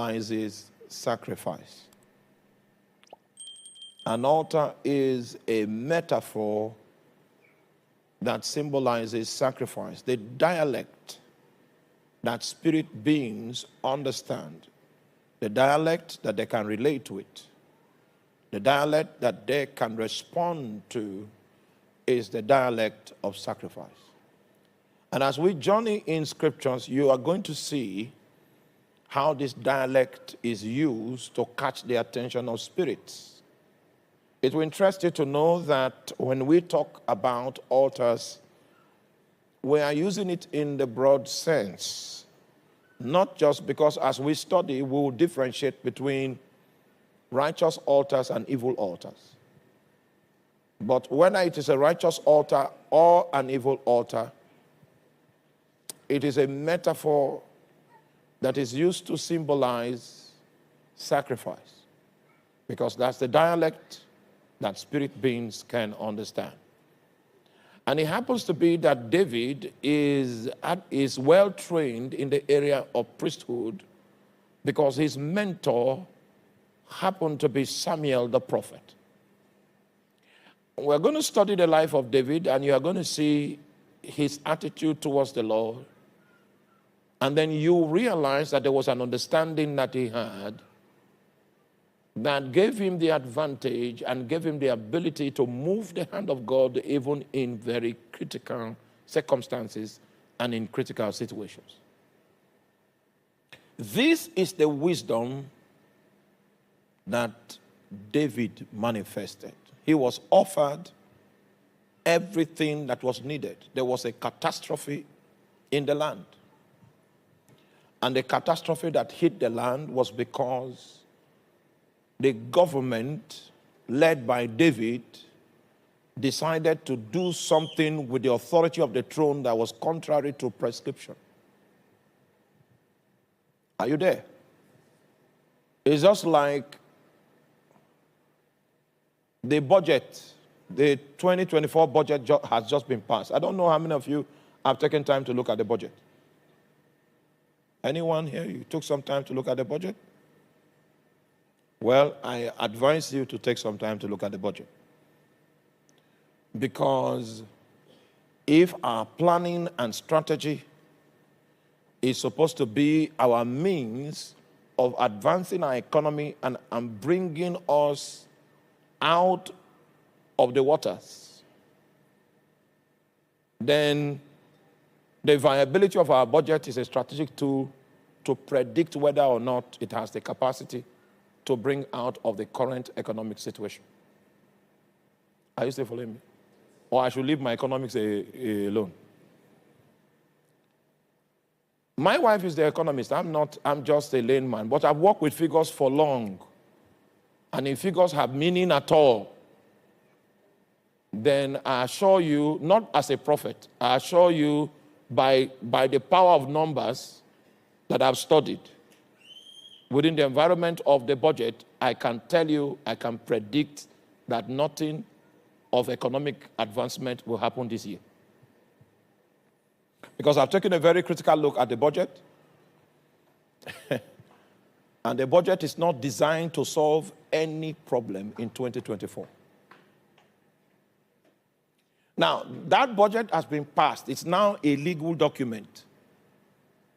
symbolizes sacrifice. An altar is a metaphor that symbolizes sacrifice. The dialect that spirit beings understand, the dialect that they can relate to it, the dialect that they can respond to is the dialect of sacrifice. And as we journey in scriptures, you are going to see how this dialect is used to catch the attention of spirits. It will interest you to know that when we talk about altars, we are using it in the broad sense, not just because as we study, we will differentiate between righteous altars and evil altars. But whether it is a righteous altar or an evil altar, it is a metaphor that is used to symbolize sacrifice, because that's the dialect that spirit beings can understand. And it happens to be that David is well trained in the area of priesthood because his mentor happened to be Samuel the prophet. We're going to study the life of David, and you are going to see his attitude towards the Lord. And then you realize that there was an understanding that he had that gave him the advantage and gave him the ability to move the hand of God even in very critical circumstances and in critical situations. This is the wisdom that David manifested. He was offered everything that was needed. There was a catastrophe in the land. And the catastrophe that hit the land was because the government, led by David, decided to do something with the authority of the throne that was contrary to prescription. Are you there? It's just like the budget, the 2024 budget has just been passed. I don't know how many of you have taken time to look at the budget. Anyone here, you took some time to look at the budget? Well, I advise you to take some time to look at the budget. Because if our planning and strategy is supposed to be our means of advancing our economy and bringing us out of the waters, then the viability of our budget is a strategic tool to predict whether or not it has the capacity to bring out of the current economic situation. Are you still following me? Or I should leave my economics alone? My wife is the economist. I'm just a layman, but I've worked with figures for long. And if figures have meaning at all, then I assure you, not as a prophet, I assure you by the power of numbers that I've studied, within the environment of the budget, I can tell you, I can predict that nothing of economic advancement will happen this year. Because I've taken a very critical look at the budget. And the budget is not designed to solve any problem in 2024. Now, that budget has been passed. It's now a legal document.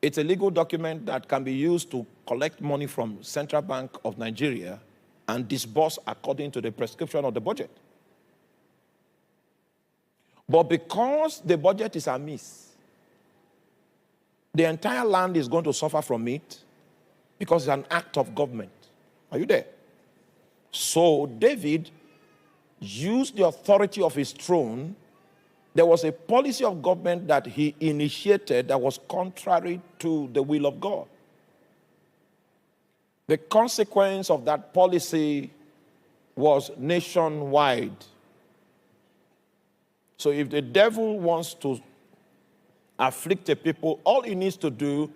It's a legal document that can be used to collect money from Central Bank of Nigeria and disburse according to the prescription of the budget. But because the budget is amiss, the entire land is going to suffer from it because it's an act of government. Are you there? So David used the authority of his throne. There was a policy of government that he initiated that was contrary to the will of God. The consequence of that policy was nationwide. So if the devil wants to afflict a people, all he needs to do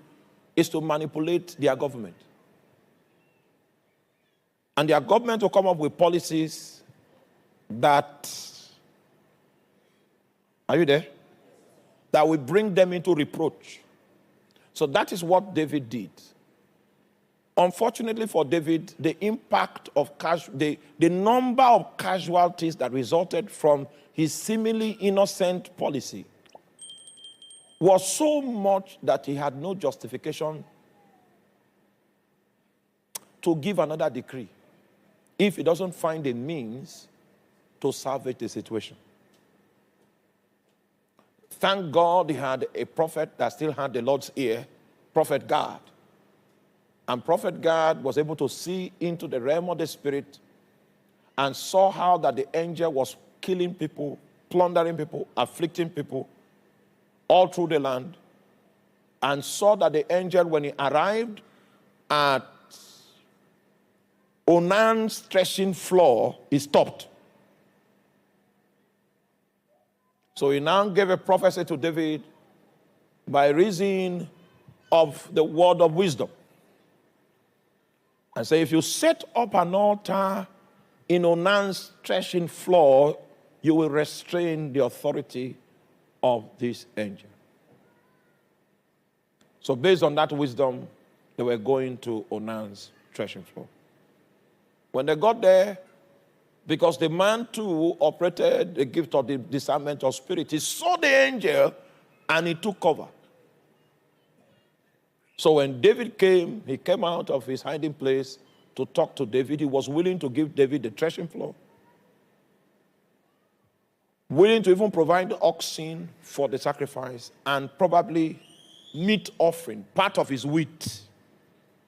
is to manipulate their government. And their government will come up with policies that, are you there? That will bring them into reproach. So that is what David did. Unfortunately for David, the impact of the number of casualties that resulted from his seemingly innocent policy was so much that he had no justification to give another decree if he doesn't find a means to salvage the situation. Thank God he had a prophet that still had the Lord's ear, Prophet Gad. And Prophet Gad was able to see into the realm of the spirit and saw how that the angel was killing people, plundering people, afflicting people all through the land, and saw that the angel, when he arrived at Onan's threshing floor, he stopped. So he now gave a prophecy to David by reason of the word of wisdom. And say, if you set up an altar in Onan's threshing floor, you will restrain the authority of this angel. So based on that wisdom, they were going to Onan's threshing floor. When they got there, because the man too operated the gift of the discernment of spirit, he saw the angel and he took cover. So when David came, he came out of his hiding place to talk to David. He was willing to give David the threshing floor, willing to even provide oxen for the sacrifice, and probably meat offering, part of his wheat.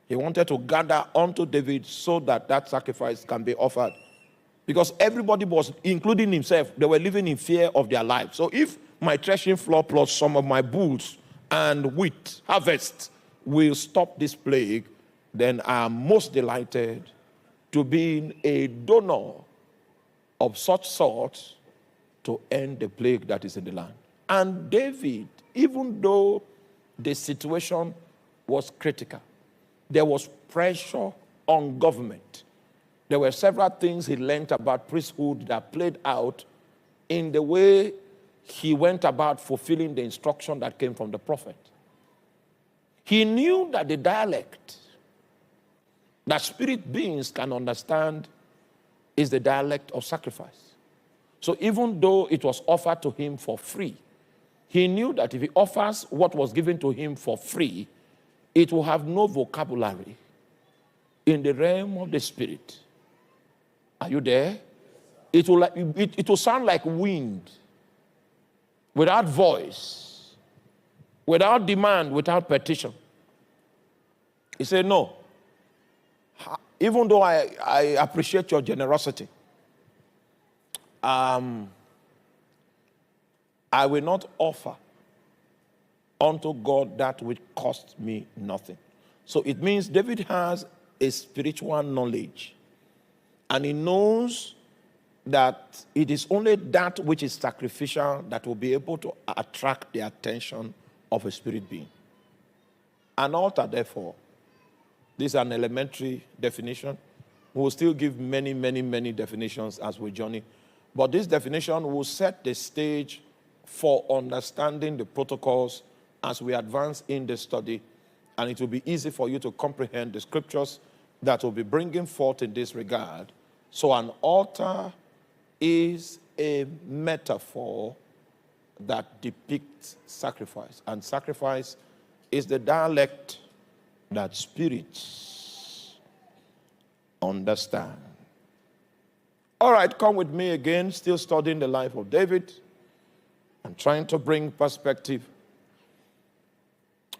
He wanted to gather unto David so that that sacrifice can be offered. Because everybody was, including himself, they were living in fear of their lives. So if my threshing floor plus some of my bulls and wheat harvest will stop this plague, then I am most delighted to be a donor of such sort to end the plague that is in the land. And David, even though the situation was critical, there was pressure on government. There were several things he learned about priesthood that played out in the way he went about fulfilling the instruction that came from the prophet. He knew that the dialect that spirit beings can understand is the dialect of sacrifice. So even though it was offered to him for free, he knew that if he offers what was given to him for free, it will have no vocabulary in the realm of the spirit. Are you there? It will sound like wind, without voice, without demand, without petition. He said, no. Even though I appreciate your generosity, I will not offer unto God that which costs me nothing. So it means David has a spiritual knowledge, and he knows that it is only that which is sacrificial that will be able to attract the attention of a spirit being. An altar, therefore, this is an elementary definition. We will still give many, many, many definitions as we journey. But this definition will set the stage for understanding the protocols as we advance in the study, and it will be easy for you to comprehend the scriptures that will be bringing forth in this regard. So an altar is a metaphor that depicts sacrifice, and sacrifice is the dialect that spirits understand. All right, come with me again, still studying the life of David and trying to bring perspective,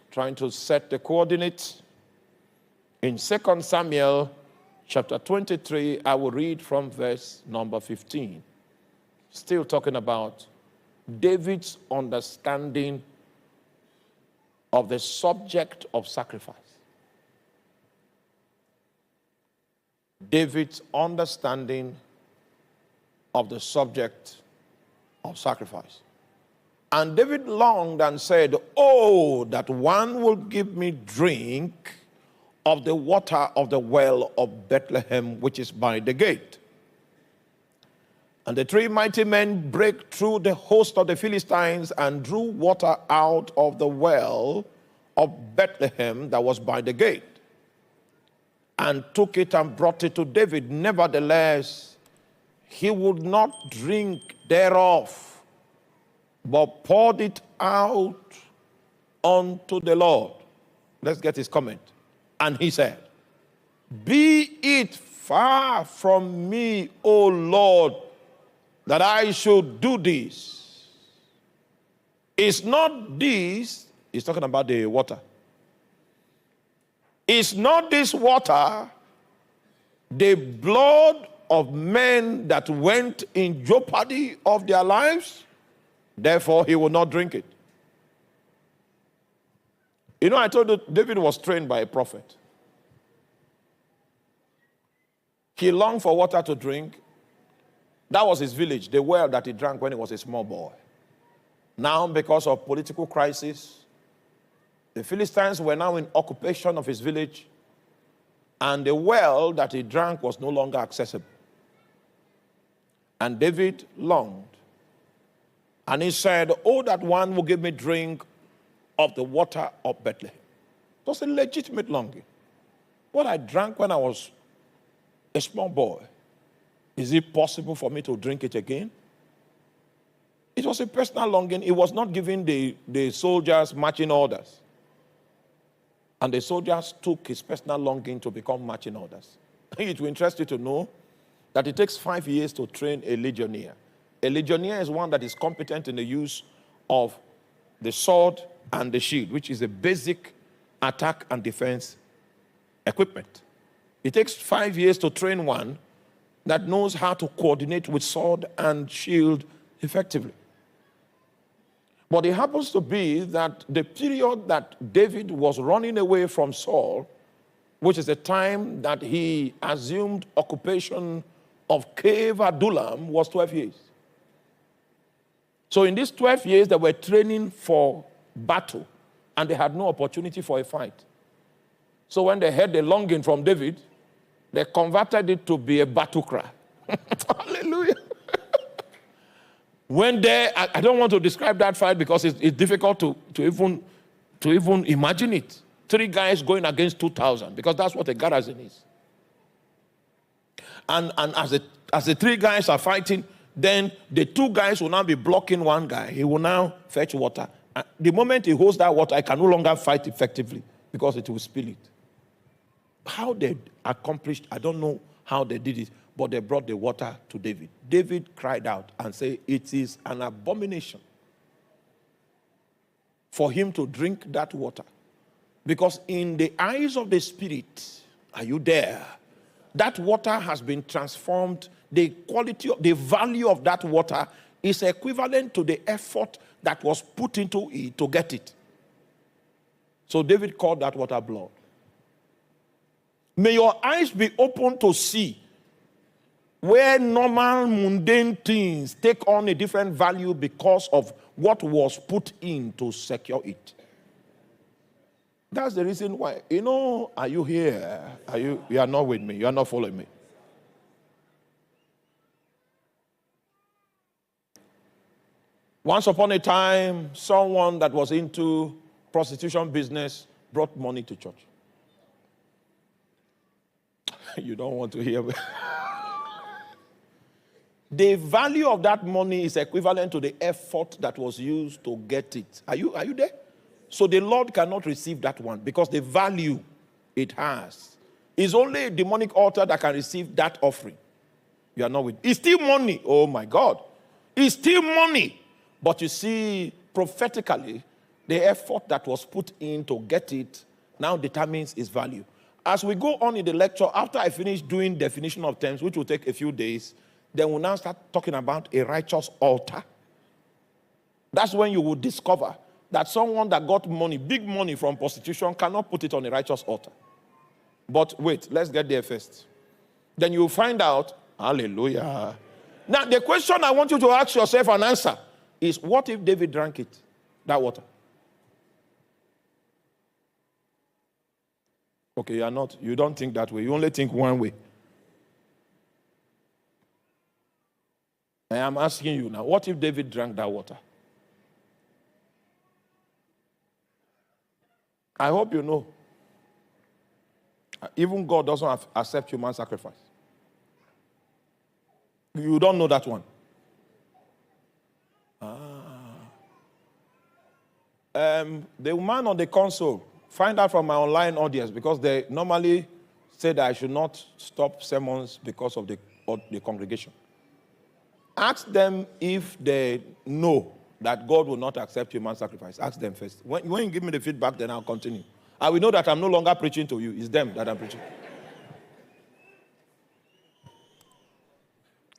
trying to set the coordinates. In 2 Samuel chapter 23, I will read from verse number 15. Still talking about David's understanding of the subject of sacrifice. David's understanding of the subject of sacrifice. And David longed and said, oh, that one will give me drink of the water of the well of Bethlehem, which is by the gate. And the three mighty men brake through the host of the Philistines and drew water out of the well of Bethlehem that was by the gate. and took it and brought it to David. Nevertheless, he would not drink thereof, but poured it out unto the Lord. Let's get his comment. And he said, be it far from me, O Lord, that I should do this. Is not this, he's talking about the water. Is not this water the blood of men that went in jeopardy of their lives? Therefore, he will not drink it. You know, I told you David was trained by a prophet. He longed for water to drink. That was his village, the well that he drank when he was a small boy. Now, because of political crisis, the Philistines were now in occupation of his village, and the well that he drank was no longer accessible. And David longed. And he said, oh, that one will give me drink of the water of Bethlehem. It was a legitimate longing. What I drank when I was a small boy, is it possible for me to drink it again? It was a personal longing. It was not giving the soldiers marching orders. And the soldiers took his personal longing to become marching orders. It will interest you to know that it takes 5 years to train a legionnaire. A legionnaire is one that is competent in the use of the sword and the shield, which is a basic attack and defense equipment. It takes 5 years to train one that knows how to coordinate with sword and shield effectively. But it happens to be that the period that David was running away from Saul, which is the time that he assumed occupation of Cave Adullam, was 12 years. So in these 12 years, they were training for battle, and they had no opportunity for a fight. So when they heard the longing from David, they converted it to be a battle cry. Hallelujah. When they, I don't want to describe that fight because it's difficult to even imagine it. 3 guys going against 2,000, because that's what a garrison is. And as the 3 guys are fighting, then the 2 guys will now be blocking one guy. He will now fetch water. And the moment he holds that water, I can no longer fight effectively because it will spill it. How they accomplished, I don't know how they did it, but they brought the water to David. David cried out and said, it is an abomination for him to drink that water. Because in the eyes of the Spirit, are you there? That water has been transformed. The quality, the value of that water is equivalent to the effort that was put into it to get it. So David called that water blood. May your eyes be open to see where normal mundane things take on a different value because of what was put in to secure it. That's the reason why. You know, are you here? You are not with me. You are not following me. Once upon a time, someone that was into prostitution business brought money to church. You don't want to hear me. The value of that money is equivalent to the effort that was used to get it. Are you there? So the Lord cannot receive that one because the value it has is only a demonic altar that can receive that offering. You are not with. It's still money. Oh my God. It's still money. But you see, prophetically, the effort that was put in to get it now determines its value. As we go on in the lecture, after I finish doing definition of terms, which will take a few days, then we'll now start talking about a righteous altar. That's when you will discover that someone that got money, big money from prostitution, cannot put it on a righteous altar. But wait, let's get there first. Then you'll find out, hallelujah. Now, the question I want you to ask yourself and answer is, what if David drank it, that water? Okay, you don't think that way. You only think one way. I am asking you now, what if David drank that water? I hope you know. Even God doesn't accept human sacrifice. You don't know that one. The man on the console, find out from my online audience, because they normally say that I should not stop sermons because of the congregation. Ask them if they know that God will not accept human sacrifice. Ask them first. When you give me the feedback, then I'll continue. I will know that I'm no longer preaching to you. It's them that I'm preaching.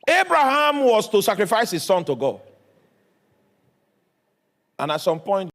Abraham was to sacrifice his son to God. And at some point,